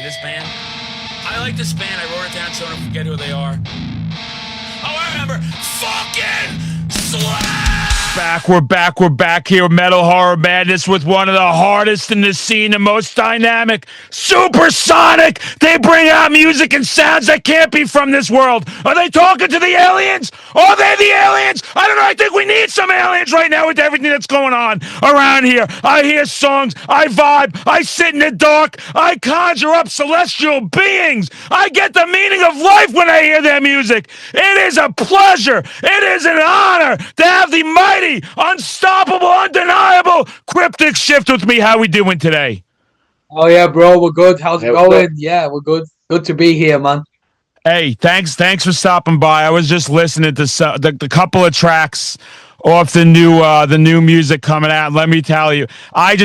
This band. I like this band. I wrote it down so I don't forget who they are. Oh, I remember. Fucking Slap! We're back here. Metal Horror Madness with one of the hardest in the scene, the most dynamic, supersonic. They bring out music and sounds that can't be from this world. Are they talking to the aliens? Are they the aliens? I don't know. I think we need some aliens right now with everything that's going on around here. I hear songs. I vibe. I sit in the dark. I conjure up celestial beings. I get the meaning of life when I hear their music. It is a pleasure. It is an honor to have the mighty, unstoppable, undeniable Cryptic Shift with me. How we doing today? Oh yeah, bro, we're good. How's it going? Yeah, we're good. Good to be here, man. Hey, thanks for stopping by. I was just listening to the couple of tracks off the new music coming out. Let me tell you, I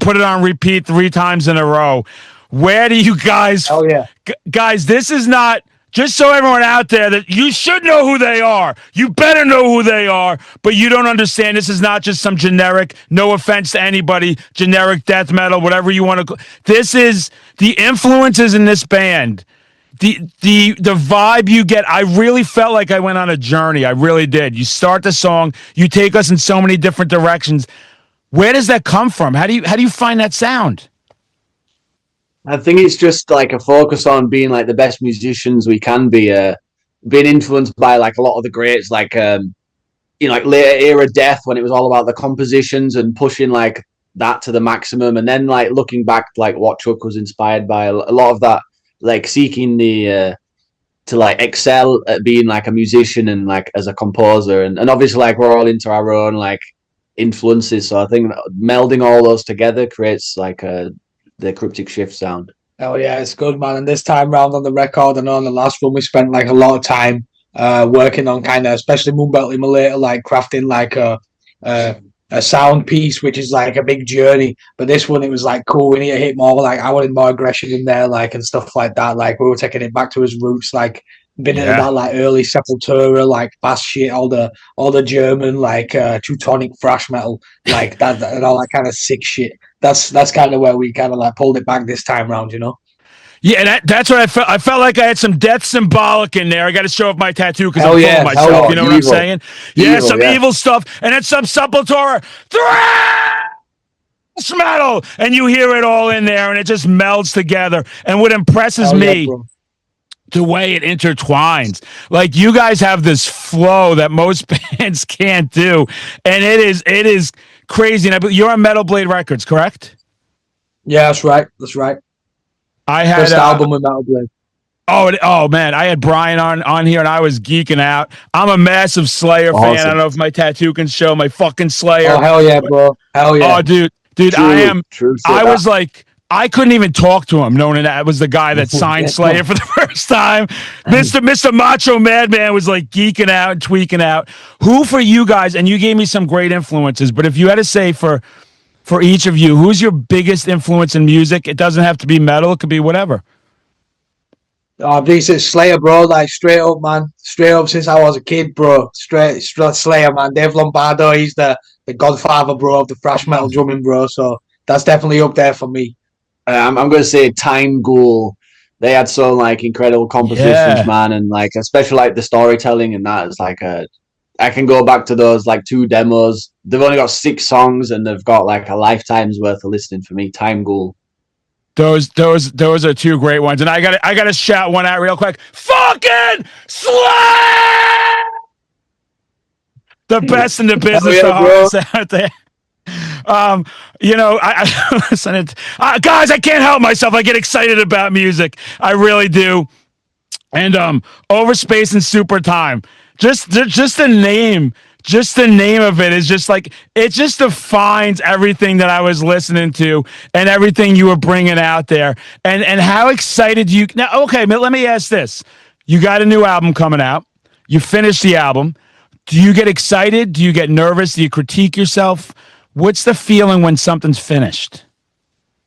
put it on repeat 3 times in a row. Where do you guys? Oh yeah, guys, this is not. Just so everyone out there that you should know who they are. You better know who they are, but you don't understand. This is not just some generic, no offense to anybody, generic death metal, whatever you want to. This is the influences in this band. The vibe you get. I really felt like I went on a journey. I really did. You start the song, you take us in so many different directions. Where does that come from? How do you find that sound? I think it's just like a focus on being like the best musicians we can be, being influenced by like a lot of the greats, like like later era Death when it was all about the compositions and pushing like that to the maximum, and then like looking back like what Chuck was inspired by, a lot of that, like seeking the to like excel at being like a musician and like as a composer, and obviously like we're all into our own like influences, so I think melding all those together creates like the Cryptic Shift sound. oh yeah, it's good, man. And this time round on the record, I know on the last one we spent like a lot of time working on kind of, especially Moonbelt Immolator, like crafting like a sound piece, which is like a big journey. But this one, it was like cool. We need to hit more, like I wanted more aggression in there, like and stuff like that. Like we were taking it back to his roots, like been into that like early Sepultura, like bass shit, all the German like Teutonic thrash metal, like that and all that kind of sick shit. That's kind of where we kind of like pulled it back this time round, you know. Yeah, that's what I felt. I felt like I had some death symbolic in there. I got to show off my tattoo because I'm full of myself. You know what I'm saying? Yeah, some evil stuff, and then some Sepultura thrash metal, and you hear it all in there, and it just melds together. And what impresses me, the way it intertwines. Like you guys have this flow that most bands can't do, and it is crazy. And you're on Metal Blade Records, correct? Yeah, that's right. That's right. I had first album with Metal Blade. Oh man, I had Brian on here and I was geeking out. I'm a massive Slayer fan. I don't know if my tattoo can show my fucking Slayer. Oh hell yeah, bro. Hell yeah. Oh dude, I am. I was like, I couldn't even talk to him, knowing that I was the guy that signed Slayer for the first time. Mr. Macho Madman was like geeking out and tweaking out. Who for you guys? And you gave me some great influences, but if you had to say for each of you, who's your biggest influence in music? It doesn't have to be metal; it could be whatever. Oh, this is Slayer, bro. Like straight up, man. Straight up since I was a kid, bro. Straight Slayer, man. Dave Lombardo, he's the godfather, bro, of the thrash metal drumming, bro. So that's definitely up there for me. I'm going to say Time Ghoul. They had some like incredible compositions, man, and like especially like the storytelling and that is like I can go back to those like 2 demos. They've only got 6 songs and they've got like a lifetime's worth of listening for me. Time Ghoul. Those are 2 great ones, and I got to shout one out real quick. Fucking Slay! The best in the business, the hardest out there. I listen. Guys, I can't help myself. I get excited about music. I really do. And Overspace and Super Time. Just the name. Just the name of it is just like, it just defines everything that I was listening to and everything you were bringing out there. And how excited you now? Okay, let me ask this: you got a new album coming out. You finished the album. Do you get excited? Do you get nervous? Do you critique yourself? What's the feeling when something's finished?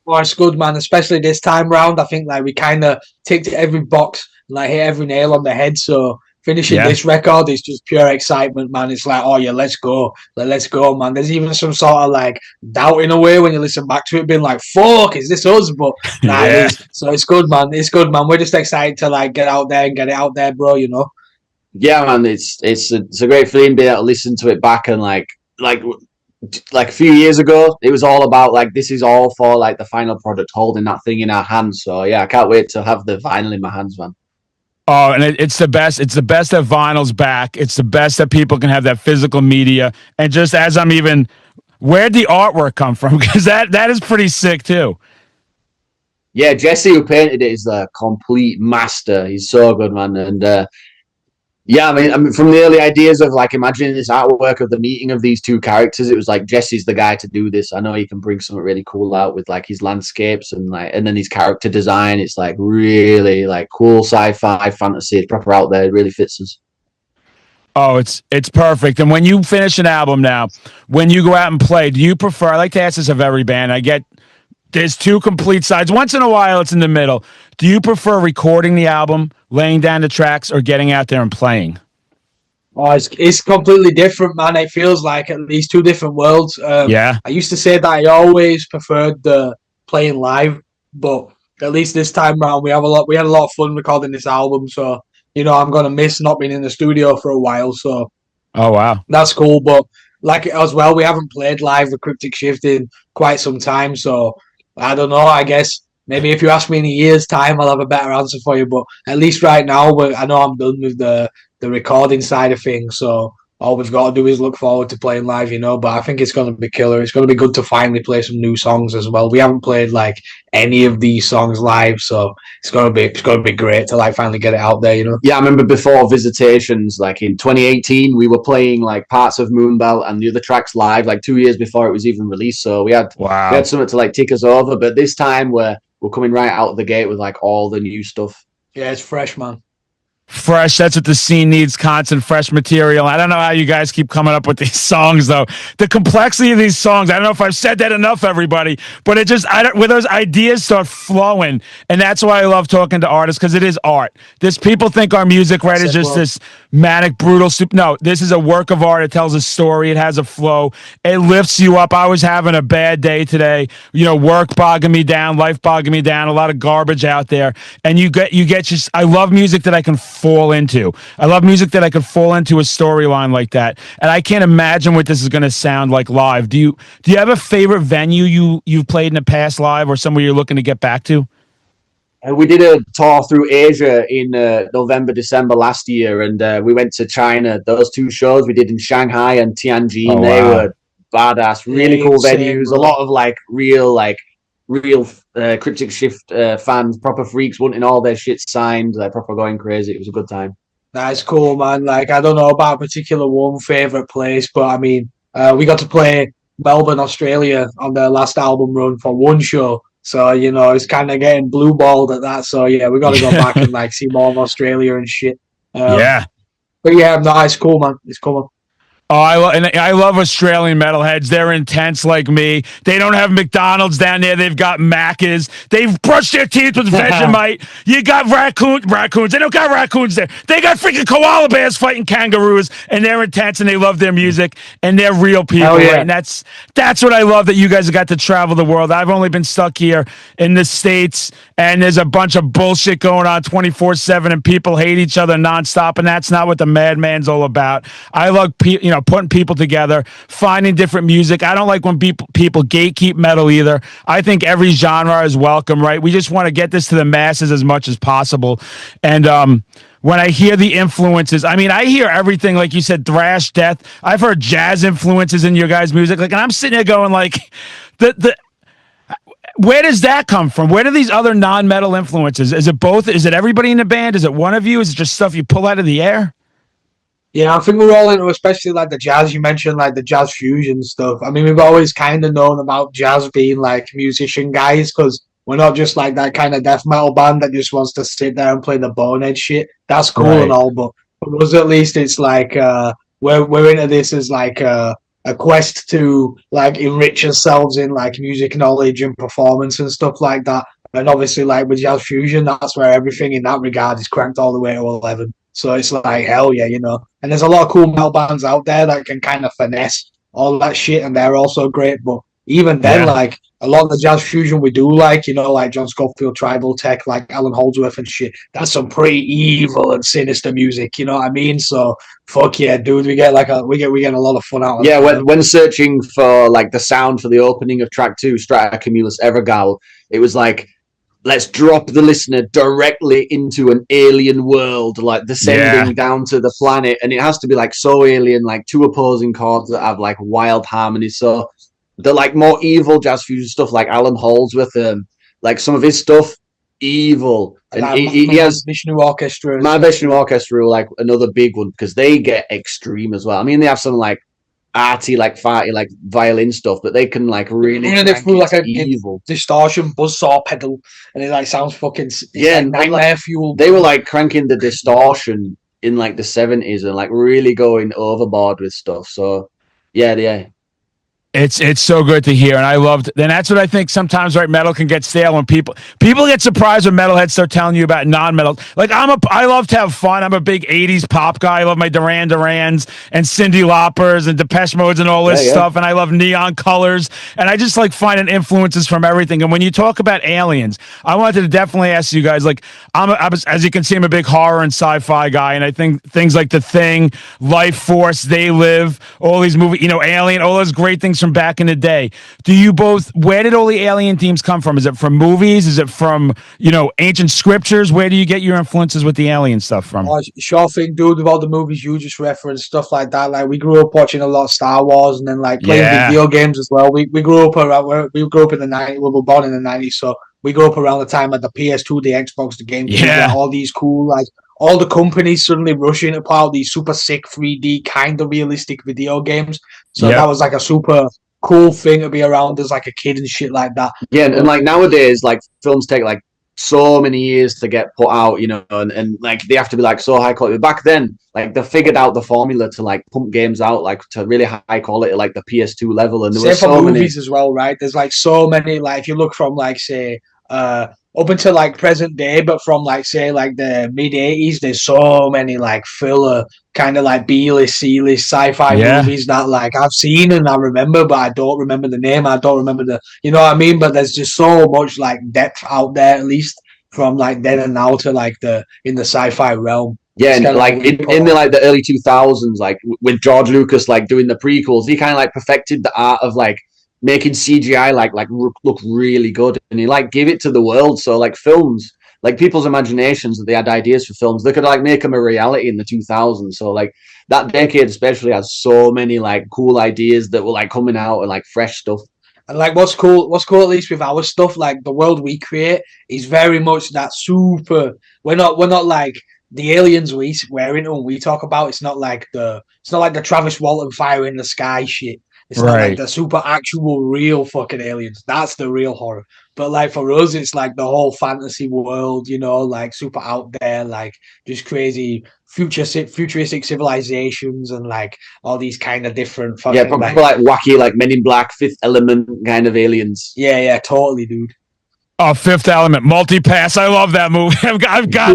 Oh, it's good, man. Especially this time round, I think like we kind of ticked every box, like hit every nail on the head. So finishing this record is just pure excitement, man. It's like, oh yeah, let's go, man. There's even some sort of like doubt in a way when you listen back to it, being like, fuck, is this us? But nah, it is. So it's good, man. It's good, man. We're just excited to like get out there and get it out there, bro. You know? Yeah, man. It's a great feeling being able to listen to it back and like a few years ago, it was all about like this is all for like the final product, holding that thing in our hands. So yeah, I can't wait to have the vinyl in my hands, man. Oh, and it's the best. It's the best that vinyl's back. It's the best that people can have that physical media. And just as I'm even, where'd the artwork come from? Because that is pretty sick too. Yeah, Jesse, who painted it, is a complete master. He's so good, man. And yeah, I mean, from the early ideas of like imagining this artwork of the meeting of these two characters, it was like Jesse's the guy to do this. I know he can bring something really cool out with like his landscapes and then his character design. It's like really like cool sci-fi fantasy. It's proper out there. It really fits us. Oh, it's perfect. And when you finish an album now, when you go out and play, do you prefer? I like to ask this of every band. I get there's two complete sides. Once in a while, it's in the middle. Do you prefer recording the album, laying down the tracks, or getting out there and playing? Oh, it's completely different, man. It feels like at least two different worlds. Yeah. I used to say that I always preferred the playing live, but at least this time around we had a lot of fun recording this album. So I'm gonna miss not being in the studio for a while. So oh wow, that's cool. But like as well, we haven't played live with Cryptic Shift in quite some time. So I don't know. I guess maybe if you ask me in a year's time, I'll have a better answer for you. But at least right now, I know I'm done with the recording side of things. So all we've got to do is look forward to playing live, But I think it's going to be killer. It's going to be good to finally play some new songs as well. We haven't played like any of these songs live, so it's going to be great to like finally get it out there, Yeah, I remember before Visitations, like in 2018, we were playing like parts of Moonbelt and the other tracks live, like 2 years before it was even released. So we had something to like tick us over. But this time we're coming right out of the gate with like all the new stuff. Yeah, it's fresh, man. Fresh, that's what the scene needs, constant fresh material. I don't know how you guys keep coming up with these songs, though. The complexity of these songs, I don't know if I've said that enough, everybody, but it just, where those ideas start flowing, and that's why I love talking to artists, because it is art. People think our music, right, is just this manic, brutal, no, this is a work of art. It tells a story. It has a flow. It lifts you up. I was having a bad day today, work bogging me down, life bogging me down, a lot of garbage out there, and you get just, I love music that I can fall into. I love music that I could fall into a storyline like that. And I can't imagine what this is going to sound like live. Do you have a favorite venue you've played in the past live, or somewhere you're looking to get back to? We did a tour through Asia in November, December last year, and we went to China. Those two shows we did in Shanghai and Tianjin. They were badass, really cool venues. A lot of like real Cryptic Shift fans, proper freaks wanting all their shit signed, like proper going crazy. It was a good time. That's cool, man. Like, I don't know about a particular one favorite place, but I mean, we got to play Melbourne, Australia on their last album run for one show. So, it's kind of getting blue balled at that. So, yeah, we got to go back and like see more of Australia and shit. Yeah. But yeah, no, it's cool, man. It's cool, man. Oh, I love Australian metalheads. They're intense like me. They don't have McDonald's down there. They've got Macca's. They've brushed their teeth with Vegemite. You got raccoons. They don't got raccoons there. They got freaking koala bears fighting kangaroos, and they're intense, and they love their music, and they're real people. Yeah. Right? And that's what I love, that you guys have got to travel the world. I've only been stuck here in the States, and there's a bunch of bullshit going on 24/7, and people hate each other nonstop, and that's not what the Madman's all about. I love putting people together, finding different music. I don't like when people gatekeep metal either. I think every genre is welcome, right? We just want to get this to the masses as much as possible. And when I hear the influences, I mean, I hear everything, like you said, thrash, death. I've heard jazz influences in your guys' music, and I'm sitting there going like, where does that come from? Where do these other non-metal influences? Is it both? Is it everybody in the band? Is it one of you? Is it just stuff you pull out of the air? Yeah, I think we're all into, especially like the jazz you mentioned, like the jazz fusion stuff. I mean, we've always kind of known about jazz being like musician guys, because we're not just like that kind of death metal band that just wants to sit there and play the bonehead shit. That's cool and all, but for us at least, it's like we're into this as like a quest to like enrich ourselves in like music knowledge and performance and stuff like that. And obviously, like with jazz fusion, that's where everything in that regard is cranked all the way to 11. So it's like hell yeah, you know. And there's a lot of cool metal bands out there that can kind of finesse all that shit, and they're also great. But even then, Yeah. like a lot of the jazz fusion we do, like, you know, like John Scofield, Tribal Tech, like Alan Holdsworth and shit. That's some pretty evil and sinister music. You know what I mean? So fuck yeah, dude. We get a lot of fun out of Yeah, that. when searching for like the sound for the opening of track 2, Stratocumulus Evergal, it was like, let's drop the listener directly into an alien world, like descending down to the planet, and it has to be like so alien, like two opposing chords that have like wild harmonies. So the like more evil jazz fusion stuff, like Alan Holdsworth, like some of his stuff, evil, and he has Vishnu Orchestra. My Vishnu Orchestra, like another big one because they get extreme as well. I mean, they have some like arty, like farty, like violin stuff, but they can like really they threw like a evil distortion buzzsaw pedal, and it like sounds fucking like nightmare fuel. They were like cranking the distortion in like the 70s and like really going overboard with stuff. So yeah. It's so good to hear, and I loved. And that's what I think. Sometimes, right, metal can get stale when people get surprised when metalheads start telling you about non-metal. Like I love to have fun. I'm a big '80s pop guy. I love my Duran Durans and Cyndi Laupers and Depeche Modes and all this stuff. And I love neon colors. And I just like finding influences from everything. And when you talk about aliens, I wanted to definitely ask you guys. Like as you can see, I'm a big horror and sci-fi guy, and I think things like The Thing, Life Force, They Live, all these movies, you know, Alien, all those great things from back in the day. Do you both, where did all the alien themes come from? Is it from movies? Is it from, you know, ancient scriptures? Where do you get your influences with the alien stuff from? Oh, sure thing, dude, with all the movies you just referenced, stuff like that. Like we grew up watching a lot of Star Wars and then like playing video games as well. We grew up around, we grew up in the 90s, we were born in the 90s, so we grew up around the time of the PS2, the Xbox, the GameCube, like, all these cool, like all the companies suddenly rushing to put out these super sick 3D kind of realistic video games. So that was like a super cool thing to be around as like a kid and shit like that. Yeah, and like nowadays, like films take like so many years to get put out, you know, and like they have to be like so high quality. Back then, like they figured out the formula to like pump games out like to really high quality, like the PS2 level. And there were so many movies as well, right? There's like so many, like if you look from like say up until like present day, but from like say like the mid 80s, there's so many like filler kind of like B-list, C-list sci-fi movies that like I've seen and I remember, but I don't remember the name. I don't remember the, you know what I mean? But there's just so much like depth out there, at least from like then and now to like in the sci-fi realm. Yeah, and like in the like the early 2000s, like with George Lucas like doing the prequels, he kind of like perfected the art of like making CGI like look really good, and he like gave it to the world. So like films, like people's imaginations that they had ideas for films, they could like make them a reality in the 2000s. So like that decade especially has so many like cool ideas that were like coming out and like fresh stuff. And like what's cool at least with our stuff, like the world we create is very much that super. We're not like the aliens we're into and we talk about. It's not like the Travis Walton fire in the sky shit. It's not like the super actual real fucking aliens. That's the real horror. But like for us, it's like the whole fantasy world, you know, like super out there, like just crazy futuristic civilizations and like all these kind of different fucking like wacky, like Men in Black, Fifth Element kind of aliens. Yeah, totally, dude. Oh, Fifth Element, Multipass. I love that movie. I've got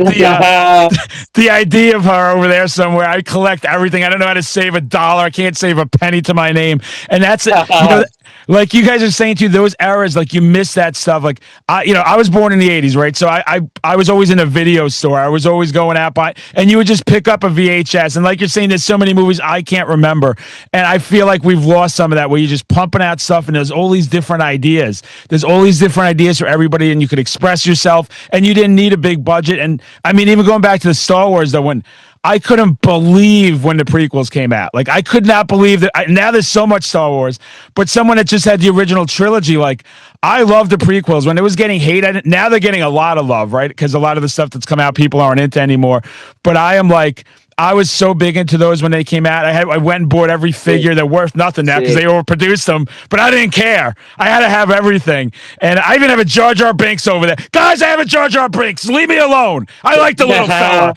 the idea of her over there somewhere. I collect everything. I don't know how to save $1. I can't save a penny to my name. And that's it. You know, like you guys are saying too, those eras, like you miss that stuff. Like I was born in the 80s, right? So I was always in a video store. I was always going out and you would just pick up a VHS. And like you're saying, there's so many movies I can't remember. And I feel like we've lost some of that where you're just pumping out stuff and there's all these different ideas. There's all these different ideas for everybody and you could express yourself and you didn't need a big budget. And I mean, even going back to the Star Wars though, when I couldn't believe when the prequels came out. Like, I could not believe that. Now there's so much Star Wars, but someone that just had the original trilogy, like, I love the prequels. When it was getting hate, now they're getting a lot of love, right? Because a lot of the stuff that's come out, people aren't into anymore. But I was so big into those when they came out. I went and bought every figure. They're worth nothing now because they overproduced them, but I didn't care. I had to have everything. And I even have a Jar Jar Binks over there. Guys, I have a Jar Jar Binks. Leave me alone. I like the little fella.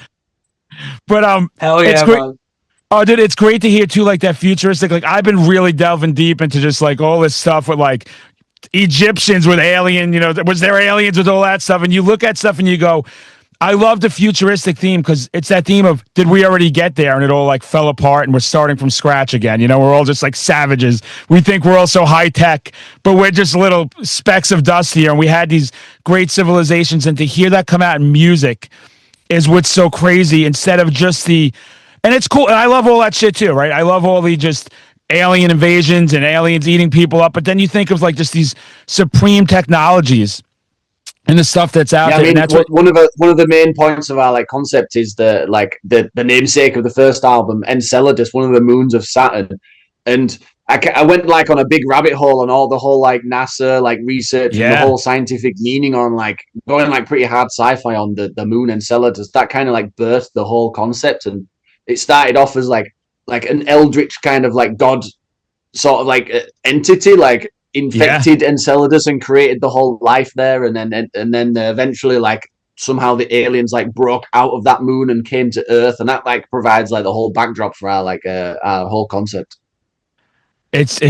But hell yeah, it's great. man. Oh, dude, it's great to hear too, like that futuristic. Like I've been really delving deep into just like all this stuff with like Egyptians with alien. You know, was there aliens with all that stuff? And you look at stuff and you go, I love the futuristic theme because it's that theme of did we already get there and it all like fell apart and we're starting from scratch again. You know, we're all just like savages. We think we're all so high tech, but we're just little specks of dust here. And we had these great civilizations, and to hear that come out in music is what's so crazy. Instead of just and it's cool. And I love all that shit too, right? I love all the just alien invasions and aliens eating people up. But then you think of like just these supreme technologies and the stuff that's out there. I mean, and that's one of the main points of our like concept is the namesake of the first album, Enceladus, one of the moons of Saturn. And I went like on a big rabbit hole on all the whole like NASA like research and the whole scientific meaning on like going like pretty hard sci-fi on the moon Enceladus. That kind of like birthed the whole concept, and it started off as like an eldritch kind of like god sort of like entity, like infected Enceladus and created the whole life there, and then eventually like somehow the aliens like broke out of that moon and came to Earth, and that like provides like the whole backdrop for our like our whole concept. It's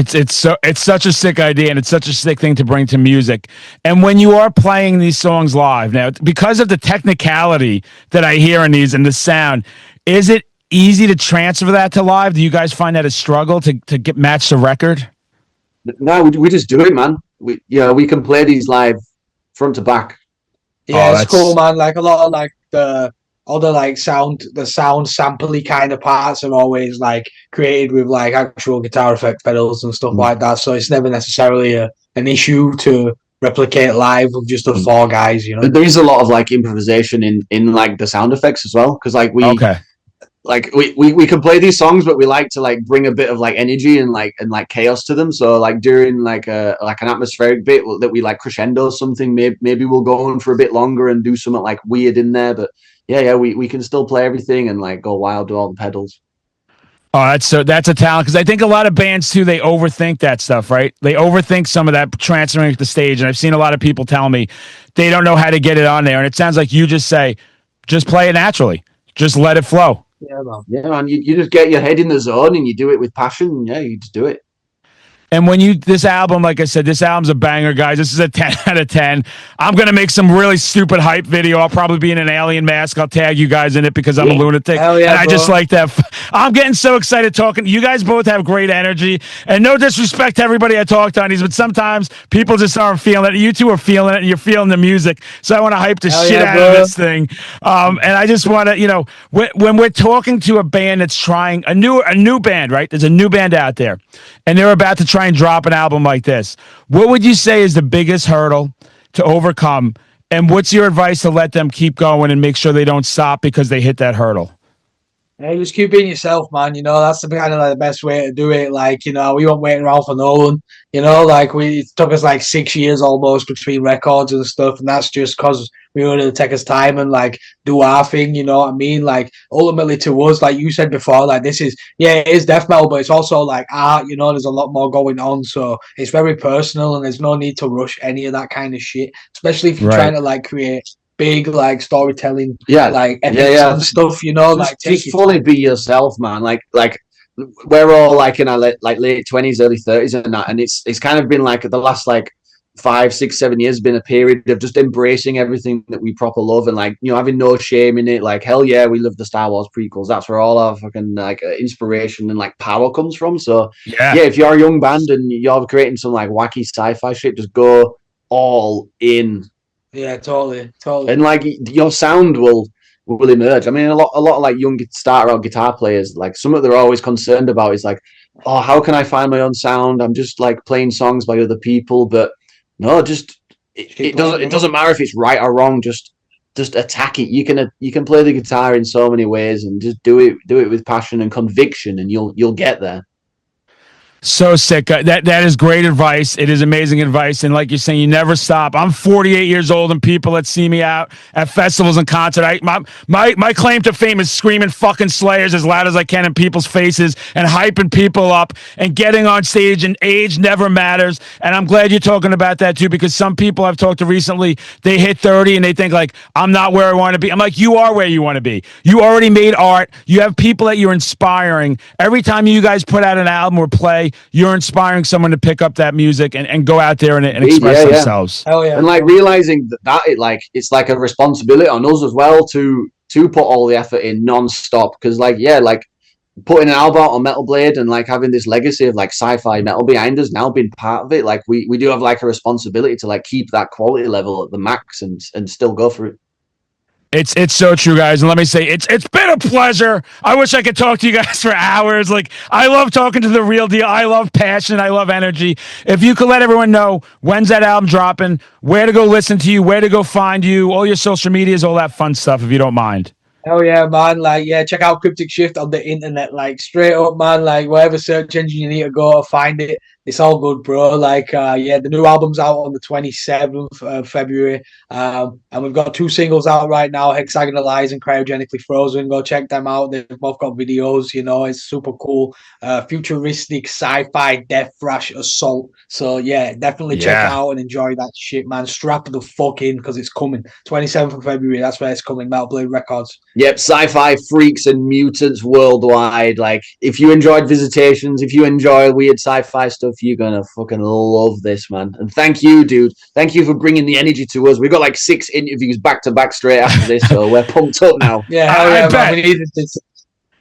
such a sick idea, and it's such a sick thing to bring to music. And when you are playing these songs live now, because of the technicality that I hear in these and the sound, is it easy to transfer that to live? Do you guys find that a struggle to get match the record? No, we just do it, man. We can play these live front to back. Yeah, it's cool, man. Like a lot of like the sound sampley kind of parts are always like created with like actual guitar effect pedals and stuff like that. So it's never necessarily an issue to replicate live with just the four guys, you know. There is a lot of like improvisation in like the sound effects as well, because like we can play these songs, but we like to like bring a bit of like energy and chaos to them. So like during like an atmospheric bit that we like crescendo something, maybe we'll go on for a bit longer and do something like weird in there. But we can still play everything and like go wild with all the pedals. Oh, that's a talent, because I think a lot of bands too, they overthink that stuff, right? They overthink some of that transferring to the stage, and I've seen a lot of people tell me they don't know how to get it on there. And it sounds like you just say, just play it naturally, just let it flow. Yeah, man. You just get your head in the zone and you do it with passion. And you just do it. And when this album, like I said, this album's a banger, guys. This is a 10 out of 10. I'm going to make some really stupid hype video. I'll probably be in an alien mask. I'll tag you guys in it because I'm a lunatic. Hell yeah, and I just like that. I'm getting so excited talking. You guys both have great energy. And no disrespect to everybody I talked on these, but sometimes people just aren't feeling it. You two are feeling it, and you're feeling the music. So I want to hype the shit out of this thing. And I just want to, when we're talking to a band that's trying a new band, right? There's a new band out there, and they're about to try and drop an album like this. What would you say is the biggest hurdle to overcome? And what's your advice to let them keep going and make sure they don't stop because they hit that hurdle? Yeah, just keep being yourself, man. That's the kind of like the best way to do it. Like, we weren't waiting around for no one. Like it took us like 6 years almost between records and stuff, and that's just because we wanted to take us time and like do our thing. You know what I mean? Like ultimately to us, like you said before, like this is it is death metal, but it's also like art. There's a lot more going on, so it's very personal, and there's no need to rush any of that kind of shit, especially if you're trying to like create big like storytelling, like and stuff. Just fully be yourself, man. Like we're all like in our late 20s, early 30s, and that, and it's kind of been like the last like 5, 6, 7 years been a period of just embracing everything that we proper love and like having no shame in it. Like hell yeah, we love the Star Wars prequels. That's where all our fucking like inspiration and like power comes from. So if you're a young band and you're creating some like wacky sci-fi shit, just go all in. Yeah, totally. And like your sound will emerge. I mean, a lot of like young start-out guitar players, like something they're always concerned about is like, oh, how can I find my own sound? I'm just like playing songs by other people, but no, just it doesn't matter if it's right or wrong. Just attack it. You can play the guitar in so many ways, and just do it with passion and conviction, and you'll get there. So sick. That is great advice. It is amazing advice. And like you're saying, you never stop. I'm 48 years old, and people that see me out at festivals and concerts, my claim to fame is screaming fucking Slayers as loud as I can in people's faces and hyping people up and getting on stage, and age never matters. And I'm glad you're talking about that too, because some people I've talked to recently, they hit 30 and they think like, I'm not where I want to be. I'm like, you are where you want to be. You already made art. You have people that you're inspiring. Every time you guys put out an album or play, hopefully you're inspiring someone to pick up that music and go out there and express themselves. Hell yeah. And like realizing that it's like a responsibility on us as well to put all the effort in non-stop, because like putting an album out on Metal Blade and like having this legacy of like sci-fi metal behind us now being part of it, like we do have like a responsibility to like keep that quality level at the max and still go for it. It's so true, guys. And let me say, it's been a pleasure. I wish I could talk to you guys for hours. Like, I love talking to the real deal. I love passion. I love energy. If you could let everyone know when's that album dropping, where to go listen to you, where to go find you, all your social medias, all that fun stuff, if you don't mind. Hell yeah, man. Like, yeah, check out Cryptic Shift on the internet. Like, straight up, man. Like, whatever search engine you need to go find it. It's all good, bro. Like, yeah, the new album's out on the 27th of February. And we've got 2 singles out right now, Hexagonalized and Cryogenically Frozen. Go check them out. They've both got videos, you know, it's super cool. Futuristic sci-fi death thrash assault. So, yeah, definitely check it out and enjoy that shit, man. Strap the fuck in because it's coming. 27th of February, that's where it's coming. Metal Blade Records. Yep, sci-fi freaks and mutants worldwide. Like, if you enjoyed Visitations, if you enjoy weird sci-fi stuff, you're gonna fucking love this, man. And thank you, dude. Thank you for bringing the energy to us. We've got like 6 interviews back to back straight after this, so we're pumped up now. Yeah, I bet. Man, we needed this.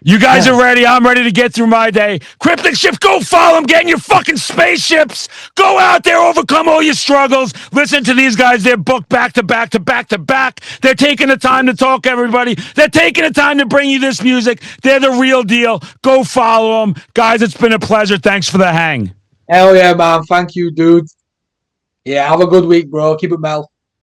You guys are ready. I'm ready to get through my day. Cryptic Shift, go follow them. Get in your fucking spaceships. Go out there, overcome all your struggles. Listen to these guys. They're booked back to back to back to back. They're taking the time to talk, everybody. They're taking the time to bring you this music. They're the real deal. Go follow them. Guys, it's been a pleasure. Thanks for the hang. Hell yeah, man. Thank you, dude. Yeah, have a good week, bro. Keep it metal.